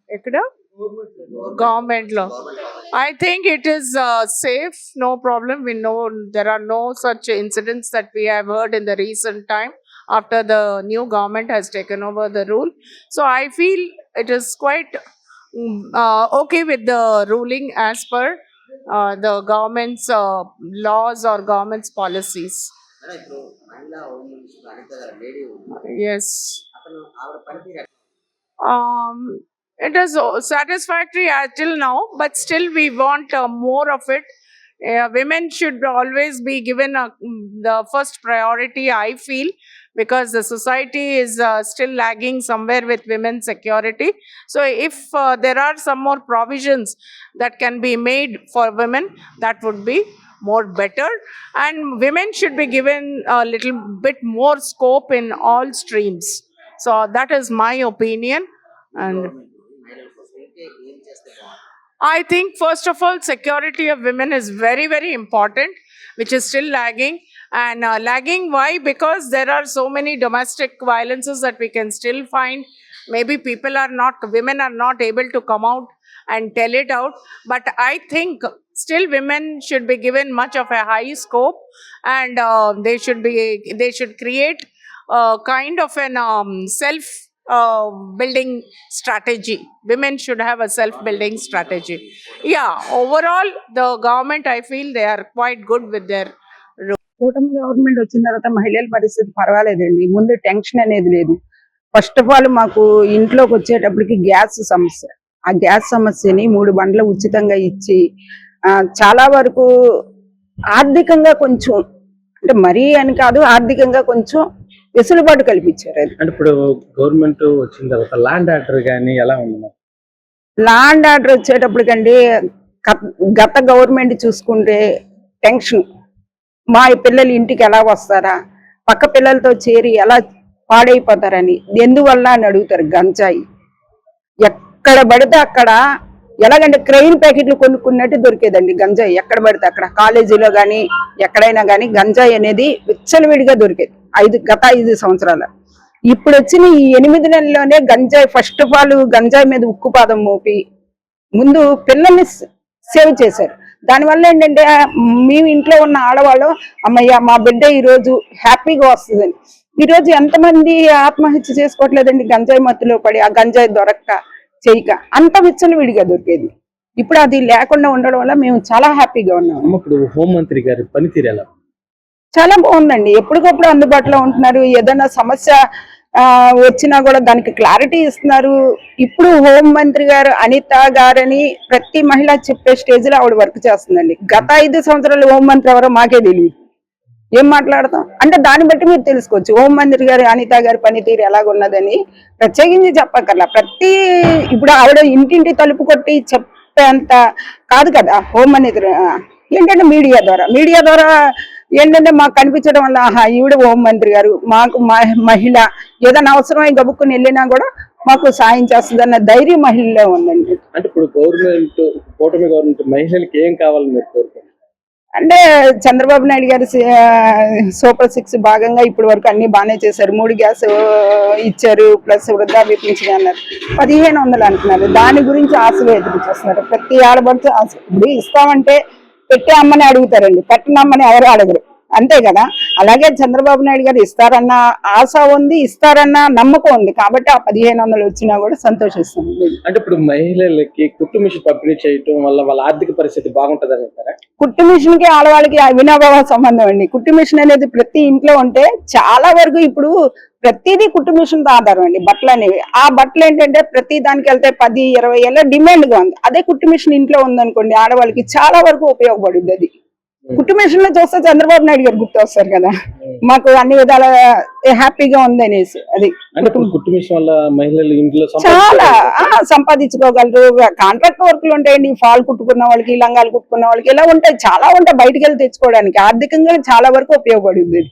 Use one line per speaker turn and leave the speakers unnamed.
Ekkada? Government law. I think it is safe, no problem. We know there are no such incidents that we have heard in the recent time after the new government has taken over the rule. So I feel it is quite okay with the ruling as per the government's laws or government's policies. Yes. Um, it is satisfactory till now, but still we want more of it. Women should always be given the first priority, I feel, because the society is still lagging somewhere with women's security. So, if there are some more provisions that can be made for women, that would be more better. And women should be given a little bit more scope in all streams. So, that is my opinion. And I think, first of all, security of women is very, very important, which is still lagging. And lagging, why? Because there are so many domestic violences that we can still find. Maybe women are not able to come out and tell it out. But I think still women should be given much of a high scope, and they should create a kind of an self building strategy. Women should have a self building strategy. Yeah, overall, the government, I feel they are quite good with their role.
కూటమి government వచ్చిన తర్వాత మహిళల పరిస్థితి పర్వాలేదండి. ముందు tension అనేది లేదు. First of all మాకు ఇంట్లోకి వచ్చేటప్పటికి గ్యాస్ సమస్య. ఆ గ్యాస్ సమస్యని 3 బండ్లు ఉచితంగా ఇచ్చి చాలా వరకు ఆర్థికంగా కొంచెం, అంటే మరీ అని కాదు, ఆర్థికంగా కొంచెం వెసులుబాటు కల్పించారు. అది
అంటే ఇప్పుడు గవర్నమెంట్ వచ్చిన తర్వాత ల్యాండ్ ఆర్డర్ కానీ ఎలా ఉంది?
ల్యాండ్ ఆర్డర్ వచ్చేటప్పటికండి గత గవర్నమెంట్ చూసుకుంటే టెన్షన్, మా పిల్లలు ఇంటికి ఎలా వస్తారా, పక్క పిల్లలతో చేరి ఎలా పాడైపోతారని. ఎందువల్ల అని అడుగుతారు. గంజాయి ఎక్కడ పడితే అక్కడ, ఎలాగంటే క్రెయిన్ ప్యాకెట్లు కొనుక్కున్నట్టు దొరికేదండి గంజాయి. ఎక్కడ పడితే అక్కడ, కాలేజీలో కానీ ఎక్కడైనా కానీ గంజాయి అనేది విచ్చలవిడిగా దొరికేది గత 5 సంవత్సరాల. ఇప్పుడు వచ్చిన ఈ 8 నెలల్లోనే గంజాయి, ఫస్ట్ ఆఫ్ ఆల్ గంజాయి మీద ఉక్కుపాదం మోపి ముందు పిల్లల్ని సేవ్ చేశారు. దానివల్ల ఏంటంటే మేము ఇంట్లో ఉన్న ఆడవాళ్ళు, అమ్మయ్య మా బిడ్డ ఈరోజు హ్యాపీగా వస్తుందని. ఈరోజు ఎంతమంది ఆత్మహత్య చేసుకోవట్లేదండి గంజాయి మత్తులో పడి, ఆ గంజాయి దొరక్క చేయక. అంత విచ్చలవిడిగా దొరికేది. ఇప్పుడు అది లేకుండా ఉండడం వల్ల మేము చాలా హ్యాపీగా ఉన్నాం.
ఇప్పుడు హోంమంత్రి గారి పనితీరు ఎలా?
చాలా బాగుందండి. ఎప్పటికప్పుడు అందుబాటులో ఉంటున్నారు. ఏదైనా సమస్య వచ్చినా కూడా దానికి క్లారిటీ ఇస్తున్నారు. ఇప్పుడు హోంమంత్రి గారు అనిత గారని ప్రతి మహిళ చెప్పే స్టేజ్ లో ఆవిడ వర్క్ చేస్తుందండి. గత 5 సంవత్సరాలు హోంమంత్రి ఎవరో మాకే తెలియదు. ఏం మాట్లాడతాం అంటే దాన్ని బట్టి మీరు తెలుసుకోవచ్చు హోంమంత్రి గారు అనిత గారి పనితీరు ఎలాగున్నదని. ప్రత్యేకించి చెప్పక్కర్లా. ఇప్పుడు ఆవిడ ఇంటింటి తలుపు కొట్టి చెప్పేంత కాదు కదా హోంమంత్రి. ఏంటంటే మీడియా ద్వారా ఏంటంటే మాకు కనిపించడం వల్ల, ఈవిడ హోంమంత్రి గారు మాకు మహిళ ఏదైనా అవసరమై గబుక్కుని వెళ్ళినా కూడా మాకు సాయం చేస్తుందన్న ధైర్యం మహిళలో ఉందండి.
అంటే ఇప్పుడు కూటమి గవర్నమెంట్ మహిళలకి ఏం కావాలని మీరు కోరుకుంటున్నారు?
అంటే చంద్రబాబు నాయుడు గారు సూపర్ 6 భాగంగా ఇప్పటి వరకు అన్ని బాగానే చేశారు. 3 గ్యాస్ ఇచ్చారు, ప్లస్ వృద్ధాప్య పింఛన్ అన్నారు. 1500 అంటున్నారు. దాని గురించి ఆశగా ఎదురు చూస్తున్నారు. ప్రతి ఆడబడితే ఆశ. ఇప్పుడు ఇస్తామంటే పెట్టే అమ్మని అడుగుతారండి, పెట్టనమ్మని ఎవరు అడగరు. అంతే కదా. అలాగే చంద్రబాబు నాయుడు గారు ఇస్తారన్న ఆశ ఉంది, ఇస్తారన్న నమ్మకం ఉంది. కాబట్టి ఆ 1500 వచ్చినా కూడా సంతోషిస్తాం.
అంటే ఇప్పుడు మహిళలకి కుట్టు మిషన్ పంపిణీ చేయటం వల్ల వాళ్ళ ఆర్థిక పరిస్థితి బాగుంటుంది అంటారా?
కుట్టు మిషన్ కి ఆడవాళ్ళకి అవినాభావ సంబంధం అండి. కుట్టు మిషన్ అనేది ప్రతి ఇంట్లో ఉంటే చాలా వరకు ఇప్పుడు ప్రతిదీ కుట్టు మిషన్ తో ఆధారం అండి. బట్టలు అనేవి, ఆ బట్టలు ఏంటంటే ప్రతి దానికి వెళ్తే 10-20 ఏళ్ళ డిమాండ్ గా ఉంది. అదే కుట్టు మిషన్ ఇంట్లో ఉందనుకోండి, ఆడవాళ్ళకి చాలా వరకు ఉపయోగపడుద్ది. అది కుట్టు మిషన్ లో చూస్తే చంద్రబాబు నాయుడు గారు గుర్తు వస్తారు కదా, మాకు అన్ని విధాల హ్యాపీగా ఉంది అనేసి. అది
కుట్టు మిషన్ వల్ల మహిళలు ఇంట్లో
చాలా సంపాదించుకోగలరు. కాంట్రాక్ట్ వర్క్లు ఉంటాయండి. ఫాల్ కుట్టుకున్న వాళ్ళకి, లంగాలు కుట్టుకున్న వాళ్ళకి ఇలా ఉంటాయి, చాలా ఉంటాయి బయటకు వెళ్ళి తెచ్చుకోవడానికి. ఆర్థికంగా చాలా వరకు ఉపయోగపడుద్ది.